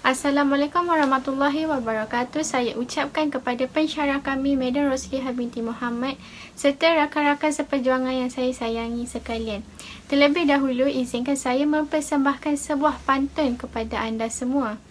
Assalamualaikum warahmatullahi wabarakatuh. Saya ucapkan kepada pensyarah kami, Madam Rosliha binti Muhammad serta rakan-rakan seperjuangan yang saya sayangi sekalian. Terlebih dahulu, izinkan saya mempersembahkan sebuah pantun kepada anda semua.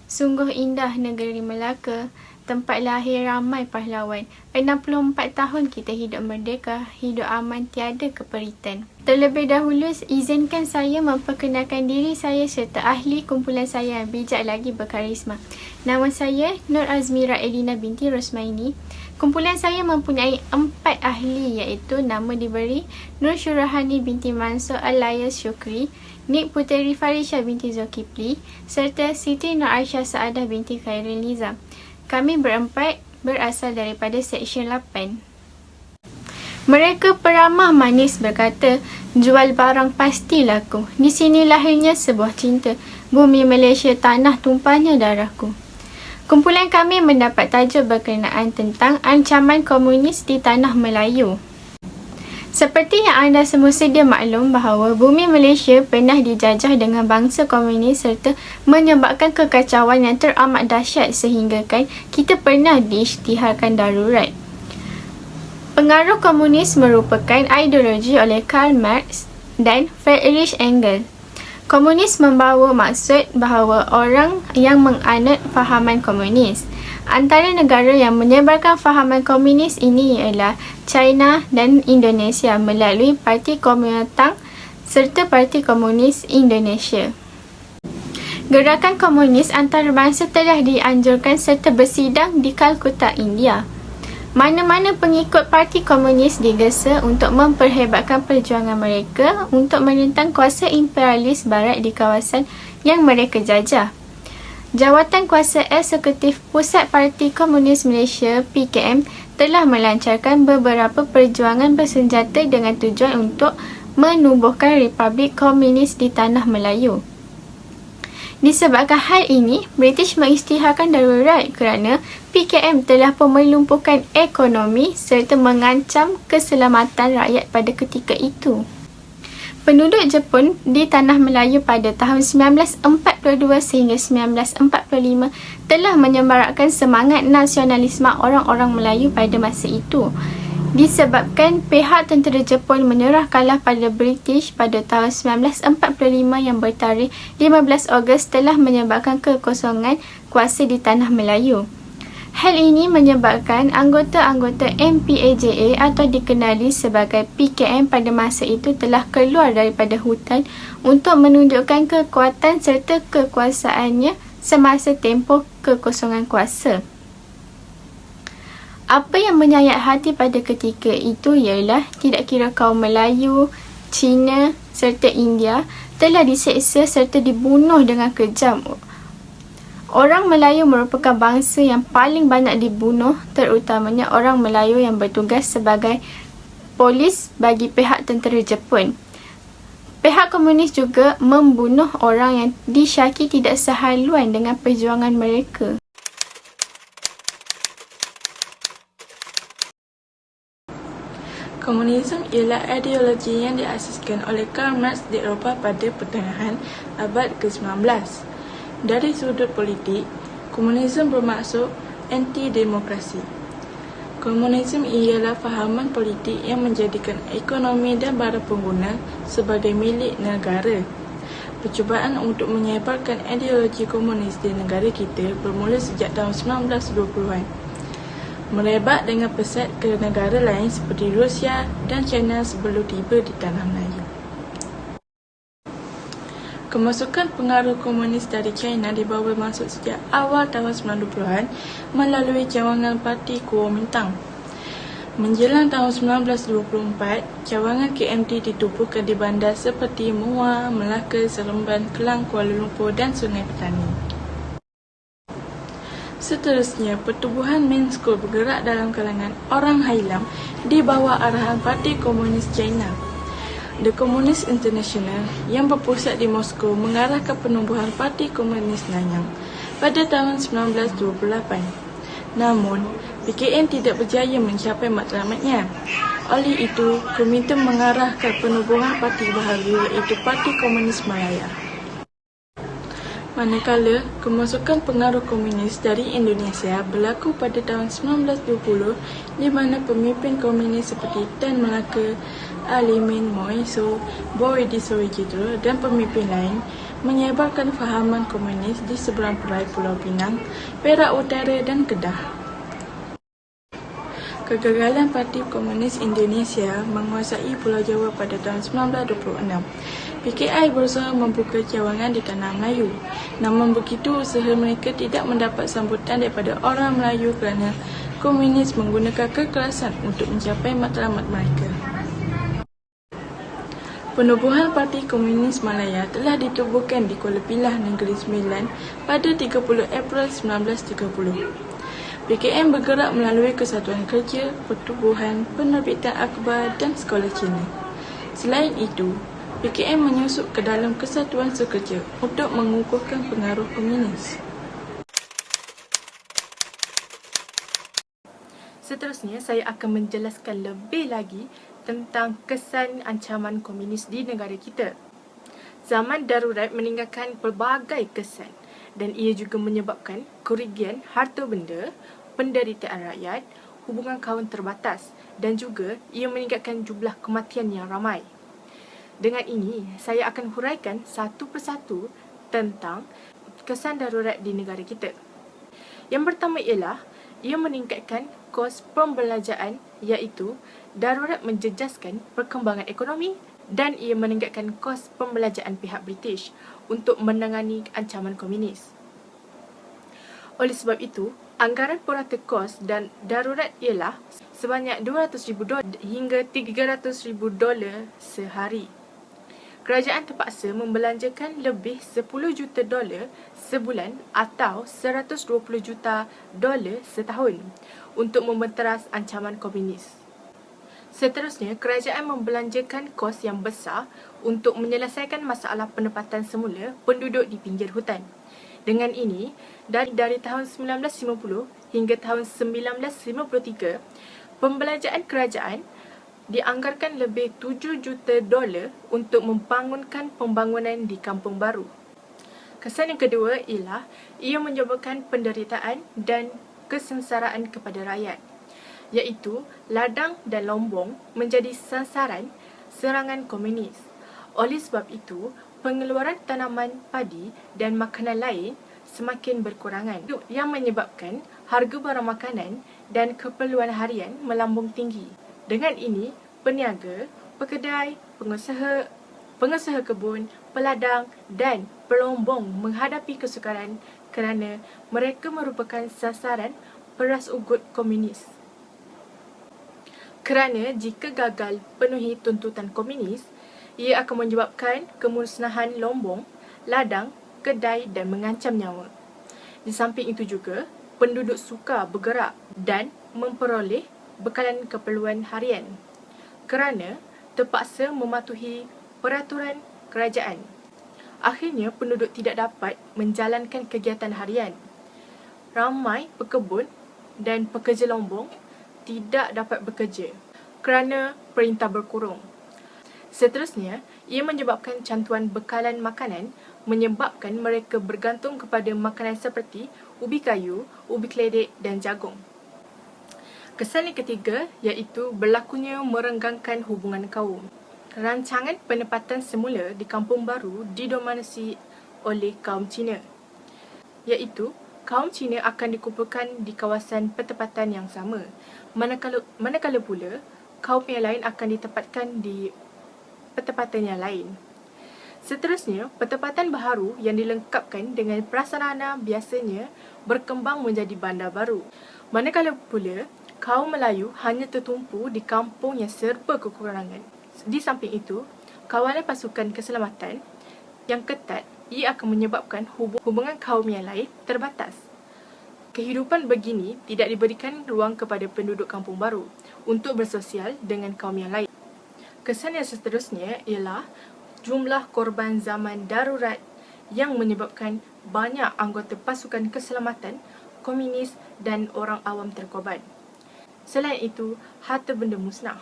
Sungguh indah negeri Melaka, tempat lahir ramai pahlawan. 64 tahun kita hidup merdeka, hidup aman tiada keperitan. Terlebih dahulu, izinkan saya memperkenalkan diri saya serta ahli kumpulan saya yang bijak lagi berkarisma. Nama saya Nur Azmira Elina binti Rosmaini. Kumpulan saya mempunyai 4 ahli, iaitu nama diberi Nur Syurahani binti Mansur Al-Layas Syukri, Nik Puteri Farisha binti Zulkifli, serta Siti Nur Aisyah Saadah binti Khairul Nizam. Kami berempat berasal daripada Seksyen 8. Mereka peramah manis berkata, jual barang pasti laku. Di sini lahirnya sebuah cinta. Bumi Malaysia tanah tumpahnya darahku. Kumpulan kami mendapat tajuk berkenaan tentang ancaman komunis di tanah Melayu. Seperti yang anda semua sedia maklum bahawa bumi Malaysia pernah dijajah dengan bangsa komunis serta menyebabkan kekacauan yang teramat dahsyat sehinggakan kita pernah diisytiharkan darurat. Pengaruh komunis merupakan ideologi oleh Karl Marx dan Friedrich Engels. Komunis membawa maksud bahawa orang yang menganut fahaman komunis. Antara negara yang menyebarkan fahaman komunis ini ialah China dan Indonesia melalui Parti Kuomintang serta Parti Komunis Indonesia. Gerakan komunis antarabangsa telah dianjurkan serta bersidang di Kalkutta, India. Mana-mana pengikut Parti Komunis digesa untuk memperhebatkan perjuangan mereka untuk menentang kuasa imperialis barat di kawasan yang mereka jajah. Jawatan Kuasa Eksekutif Pusat Parti Komunis Malaysia (PKM) telah melancarkan beberapa perjuangan bersenjata dengan tujuan untuk menubuhkan Republik Komunis di Tanah Melayu. Disebabkan hal ini, British mengisytiharkan darurat kerana PKM telah pun melumpuhkan ekonomi serta mengancam keselamatan rakyat pada ketika itu. Penduduk Jepun di Tanah Melayu pada tahun 1942 sehingga 1945 telah menyemarakkan semangat nasionalisme orang-orang Melayu pada masa itu. Disebabkan pihak tentera Jepun menyerah kalah pada British pada tahun 1945 yang bertarikh 15 Ogos telah menyebabkan kekosongan kuasa di Tanah Melayu. Hal ini menyebabkan anggota-anggota MPAJA atau dikenali sebagai PKM pada masa itu telah keluar daripada hutan untuk menunjukkan kekuatan serta kekuasaannya semasa tempoh kekosongan kuasa. Apa yang menyayat hati pada ketika itu ialah tidak kira kaum Melayu, Cina serta India telah diseksa serta dibunuh dengan kejam. Orang Melayu merupakan bangsa yang paling banyak dibunuh, terutamanya orang Melayu yang bertugas sebagai polis bagi pihak tentera Jepun. Pihak komunis juga membunuh orang yang disyaki tidak sehaluan dengan perjuangan mereka. Komunisme ialah ideologi yang diasaskan oleh Karl Marx di Eropah pada pertengahan abad ke-19. Dari sudut politik, komunisme bermaksud anti-demokrasi. Komunisme ialah fahaman politik yang menjadikan ekonomi dan barang pengguna sebagai milik negara. Percubaan untuk menyebarkan ideologi komunis di negara kita bermula sejak tahun 1920-an. Merebak dengan pesat ke negara lain seperti Rusia dan China sebelum tiba di Tanah Melayu. Kemasukan pengaruh komunis dari China dibawa masuk sejak awal tahun 90-an melalui cawangan Parti Kuomintang. Menjelang tahun 1924, cawangan KMT ditubuhkan di bandar seperti Muar, Melaka, Seremban, Kelang, Kuala Lumpur dan Sungai Petani. Seterusnya, pertubuhan Minsko bergerak dalam kalangan orang Hailam di bawah arahan Parti Komunis China. The Communist International yang berpusat di Moskow mengarahkan penubuhan Parti Komunis Nanyang pada tahun 1928. Namun, PKN tidak berjaya mencapai matlamatnya. Oleh itu, Kuomintang mengarahkan penubuhan parti baharu iaitu Parti Komunis Malaya. Manakala kemasukan pengaruh komunis dari Indonesia berlaku pada tahun 1920 di mana pemimpin komunis seperti Tan Malaka, Alimin Moiso, Boydi Sowetjiro dan pemimpin lain menyebarkan fahaman komunis di seberang perai Pulau Pinang, Perak Utara dan Kedah. Kegagalan Parti Komunis Indonesia menguasai Pulau Jawa pada tahun 1926. PKI berusaha membuka cawangan di tanah Melayu. Namun begitu, usaha mereka tidak mendapat sambutan daripada orang Melayu kerana komunis menggunakan kekerasan untuk mencapai matlamat mereka. Penubuhan Parti Komunis Malaya telah ditubuhkan di Kuala Pilah, Negeri Sembilan pada 30 April 1930. PKM bergerak melalui Kesatuan Kerja, Pertubuhan, Penerbitan Akhbar dan Sekolah Cina. Selain itu, PKM menyusup ke dalam Kesatuan Sekerja untuk mengukuhkan pengaruh komunis. Seterusnya, saya akan menjelaskan lebih lagi tentang kesan ancaman komunis di negara kita. Zaman darurat meninggalkan pelbagai kesan dan ia juga menyebabkan kerugian harta benda, penderitaan rakyat, hubungan kaum terbatas dan juga ia meningkatkan jumlah kematian yang ramai. Dengan ini, saya akan huraikan satu persatu tentang kesan darurat di negara kita. Yang pertama ialah ia meningkatkan kos pembelajaran iaitu darurat menjejaskan perkembangan ekonomi dan ia meningkatkan kos pembelajaran pihak British untuk menangani ancaman komunis. Oleh sebab itu, anggaran purata kos dan darurat ialah sebanyak $200,000 hingga $300,000 sehari. Kerajaan terpaksa membelanjakan lebih $10 juta sebulan atau $120 juta setahun untuk membenteras ancaman komunis. Seterusnya, kerajaan membelanjakan kos yang besar untuk menyelesaikan masalah penempatan semula penduduk di pinggir hutan. Dengan ini, dari tahun 1950 hingga tahun 1953, pembelanjaan kerajaan dianggarkan lebih $7 juta untuk membangunkan pembangunan di kampung baru. Kesan yang kedua ialah ia menyebabkan penderitaan dan kesengsaraan kepada rakyat, iaitu ladang dan lombong menjadi sasaran serangan komunis. Oleh sebab itu, pengeluaran tanaman padi dan makanan lain semakin berkurangan yang menyebabkan harga barang makanan dan keperluan harian melambung tinggi. Dengan ini, peniaga, pekedai, pengusaha kebun, peladang dan pelombong menghadapi kesukaran kerana mereka merupakan sasaran peras ugut komunis. Kerana jika gagal penuhi tuntutan komunis, ia akan menyebabkan kemusnahan lombong, ladang, kedai dan mengancam nyawa. Di samping itu juga, penduduk sukar bergerak dan memperoleh bekalan keperluan harian kerana terpaksa mematuhi peraturan kerajaan. Akhirnya, penduduk tidak dapat menjalankan kegiatan harian. Ramai pekebun dan pekerja lombong tidak dapat bekerja kerana perintah berkurung. Seterusnya, ia menyebabkan cantuan bekalan makanan menyebabkan mereka bergantung kepada makanan seperti ubi kayu, ubi keledek dan jagung. Kesan yang ketiga iaitu berlakunya merenggangkan hubungan kaum. Rancangan penempatan semula di kampung baru didominasi oleh kaum Cina, iaitu kaum Cina akan dikumpulkan di kawasan pertempatan yang sama, manakala pula kaum yang lain akan ditempatkan di pertempatan yang lain. Seterusnya, pertempatan baharu yang dilengkapkan dengan prasarana biasanya berkembang menjadi bandar baru. Manakala pula, kaum Melayu hanya tertumpu di kampung yang serba kekurangan. Di samping itu, kawalan pasukan keselamatan yang ketat ia akan menyebabkan hubungan kaum yang lain terbatas. Kehidupan begini tidak diberikan ruang kepada penduduk kampung baru untuk bersosial dengan kaum yang lain. Kesan yang seterusnya ialah jumlah korban zaman darurat yang menyebabkan banyak anggota pasukan keselamatan, komunis dan orang awam terkorban. Selain itu, harta benda musnah.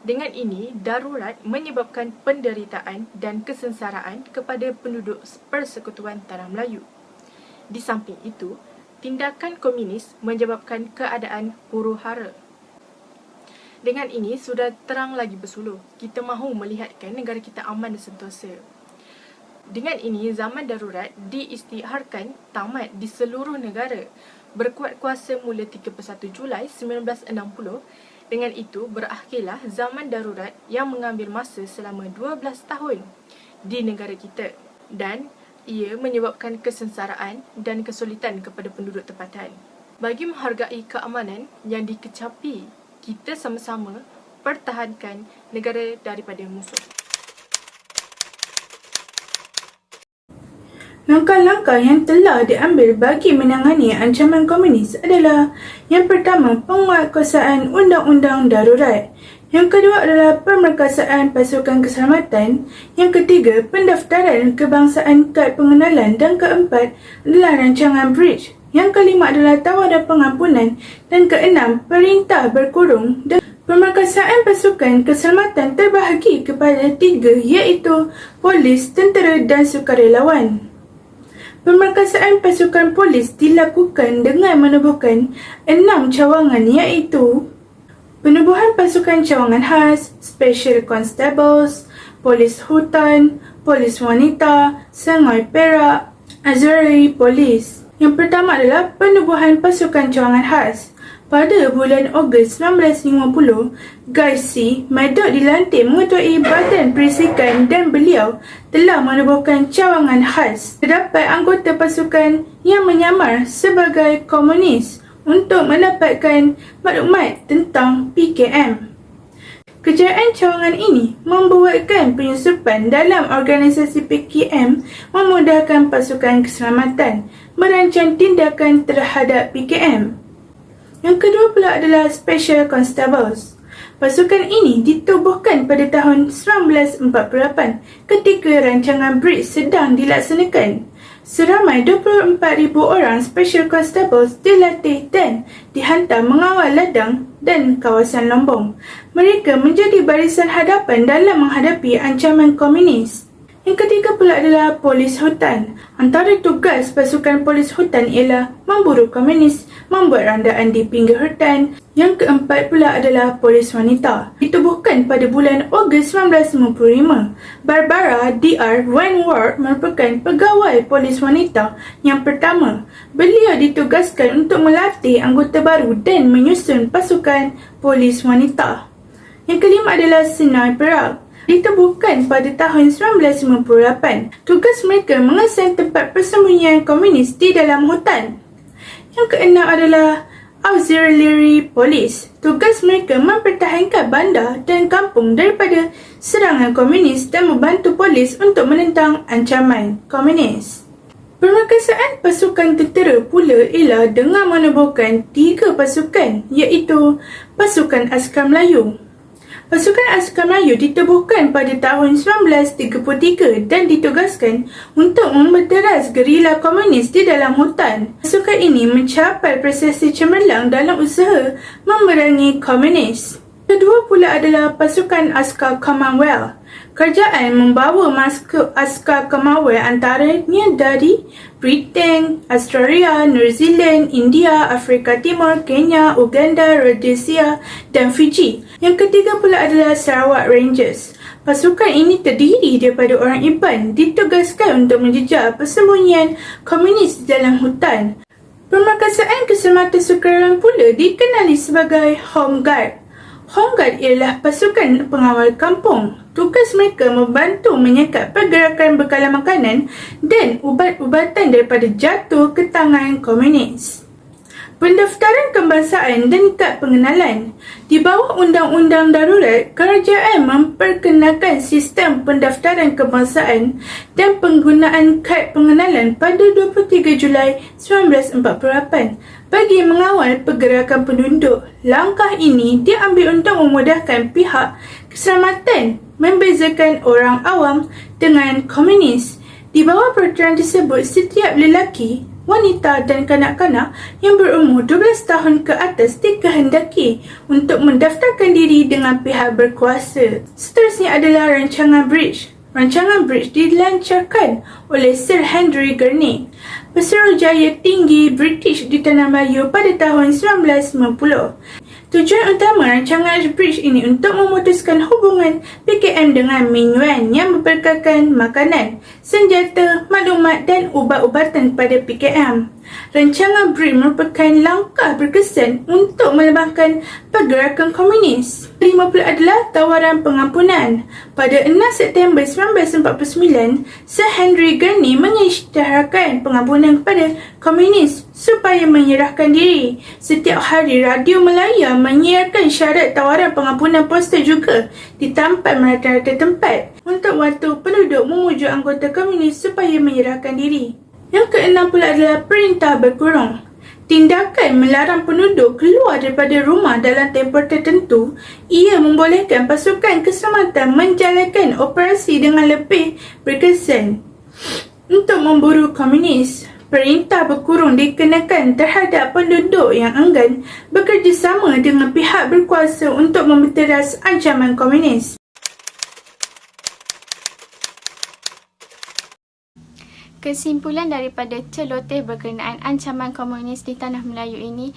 Dengan ini, darurat menyebabkan penderitaan dan kesengsaraan kepada penduduk Persekutuan Tanah Melayu. Di samping itu, tindakan komunis menyebabkan keadaan huru-hara. Dengan ini, sudah terang lagi bersuluh. Kita mahu melihatkan negara kita aman dan sentosa. Dengan ini, zaman darurat diisytiharkan tamat di seluruh negara. Berkuat kuasa mula 31 Julai 1960. Dengan itu, berakhirlah zaman darurat yang mengambil masa selama 12 tahun di negara kita dan ia menyebabkan kesengsaraan dan kesulitan kepada penduduk tempatan. Bagi menghargai keamanan yang dikecapi, kita sama-sama pertahankan negara daripada musuh. Langkah-langkah yang telah diambil bagi menangani ancaman komunis adalah: yang pertama, penguatkuasaan undang-undang darurat. Yang kedua adalah pemerkasaan pasukan keselamatan. Yang ketiga, pendaftaran kebangsaan kad pengenalan. Dan keempat adalah rancangan bridge. Yang kelima adalah tawaran pengampunan. Dan keenam, perintah berkurung. Dan pemerkasaan pasukan keselamatan terbahagi kepada tiga, iaitu polis, tentera dan sukarelawan. Pemerkasaan pasukan polis dilakukan dengan menubuhkan 6 cawangan, iaitu penubuhan pasukan cawangan khas, Special Constables, polis hutan, polis wanita, Sungai Perak, Auxiliary Police. Yang pertama adalah penubuhan pasukan cawangan khas. Pada bulan Ogos 1950, Guy C. Maddox dilantik mengetuai Badan Perisikan dan beliau telah menubuhkan cawangan khas. Terdapat anggota pasukan yang menyamar sebagai komunis untuk mendapatkan maklumat tentang PKM. Kejayaan cawangan ini membuatkan penyusupan dalam organisasi PKM memudahkan pasukan keselamatan merancang tindakan terhadap PKM. Yang kedua pula adalah Special Constables. Pasukan ini ditubuhkan pada tahun 1948 ketika rancangan bridge sedang dilaksanakan. Seramai 24,000 orang Special Constables dilatih dan dihantar mengawal ladang dan kawasan Lombong. Mereka menjadi barisan hadapan dalam menghadapi ancaman komunis. Yang ketiga pula adalah polis hutan. Antara tugas pasukan polis hutan ialah memburu komunis, membuat randaan di pinggir hutan. Yang keempat pula adalah polis wanita. Ditubuhkan pada bulan Ogos 1955. Barbara D.R. Wentworth merupakan pegawai polis wanita yang pertama. Beliau ditugaskan untuk melatih anggota baru dan menyusun pasukan polis wanita. Yang kelima adalah Sungai Perak. Ditubuhkan pada tahun 1958. Tugas mereka mengesan tempat persembunyian komunis di dalam hutan. Yang keenam adalah Auxiliary Police. Tugas mereka mempertahankan bandar dan kampung daripada serangan komunis dan membantu polis untuk menentang ancaman komunis. Pemerkasaan pasukan tentera pula ialah dengan menubuhkan 3 pasukan, iaitu Pasukan Askar Melayu. Pasukan Askar Melayu ditubuhkan pada tahun 1933 dan ditugaskan untuk memberteras gerila komunis di dalam hutan. Pasukan ini mencapai prestasi cemerlang dalam usaha memerangi komunis. Kedua pula adalah pasukan Askar Commonwealth. Kerajaan membawa askar Commonwealth antaranya dari Britain, Australia, New Zealand, India, Afrika Timur, Kenya, Uganda, Rhodesia dan Fiji. Yang ketiga pula adalah Sarawak Rangers. Pasukan ini terdiri daripada orang Iban ditugaskan untuk menjejar persembunyian komunis di dalam hutan. Pemerkasaan keselamatan sukarelawan pula dikenali sebagai Home Guard. Home Guard ialah pasukan pengawal kampung. Tugas mereka membantu menyekat pergerakan bekalan makanan dan ubat-ubatan daripada jatuh ke tangan komunis. Pendaftaran kebangsaan dan kad pengenalan. Di bawah Undang-Undang Darurat, kerajaan memperkenalkan sistem pendaftaran kebangsaan dan penggunaan kad pengenalan pada 23 Julai 1948 bagi mengawal pergerakan penduduk. Langkah ini diambil untuk memudahkan pihak keselamatan membezakan orang awam dengan komunis. Di bawah peraturan tersebut, setiap lelaki, wanita dan kanak-kanak yang berumur 12 tahun ke atas dikehendaki untuk mendaftarkan diri dengan pihak berkuasa. Seterusnya adalah rancangan Bridge. Rancangan Bridge dilancarkan oleh Sir Henry Gurney, pesuruhjaya tinggi British di Tanah Melayu pada tahun 1990. Tujuan utama rancangan Bridge ini untuk memutuskan hubungan PKM dengan Min Yuan yang memperkenalkan makanan, senjata, maklumat dan ubat-ubatan kepada PKM. Rancangan Bridge merupakan langkah berkesan untuk melembangkan pergerakan komunis. 50 adalah tawaran pengampunan. Pada 6 September 1949, Sir Henry Gurney mengisytiharkan pengampunan kepada komunis supaya menyerahkan diri. Setiap hari Radio Melaya menyiarkan syarat tawaran pengampunan poster juga ditampak merata-rata tempat untuk waktu penduduk memujuk anggota komunis supaya menyerahkan diri. Yang keenam pula adalah perintah berkurung. Tindakan melarang penduduk keluar daripada rumah dalam tempoh tertentu, ia membolehkan pasukan keselamatan menjalankan operasi dengan lebih berkesan untuk memburu komunis. Perintah berkurung dikenakan terhadap penduduk yang enggan bekerjasama dengan pihak berkuasa untuk membenteras ancaman komunis. Kesimpulan daripada celoteh berkenaan ancaman komunis di Tanah Melayu ini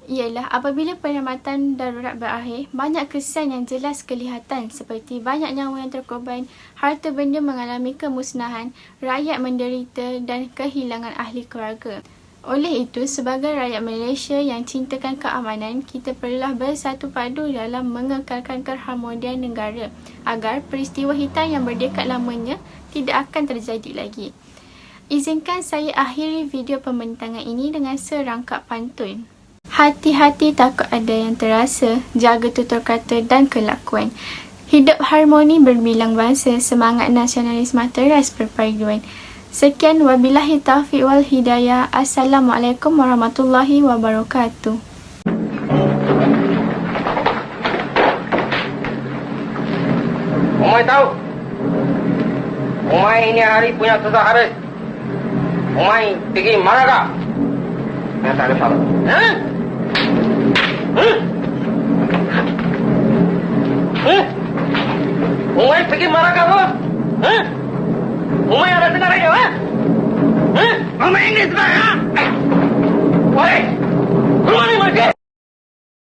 ialah apabila penyelamatan darurat berakhir, banyak kesan yang jelas kelihatan seperti banyak nyawa yang terkorban, harta benda mengalami kemusnahan, rakyat menderita dan kehilangan ahli keluarga. Oleh itu, sebagai rakyat Malaysia yang cintakan keamanan, kita perlulah bersatu padu dalam mengekalkan keharmonian negara agar peristiwa hitam yang berdekat lamanya tidak akan terjadi lagi. Izinkan saya akhiri video pembentangan ini dengan serangkap pantun. Hati-hati takut ada yang terasa, jaga tutur kata dan kelakuan. Hidup harmoni berbilang bahasa, semangat nasionalis materas perpaduan. Sekian, wabillahi taufiq wal hidayah. Assalamualaikum warahmatullahi wabarakatuh. Umay tahu? Umay ini hari punya susah habis. Umay pergi mana kah? Saya tak ada salah. Umay pergi mana kah lo? Umay ada dengar aja, Umay Inggeris bah? Woi, rumah ni macam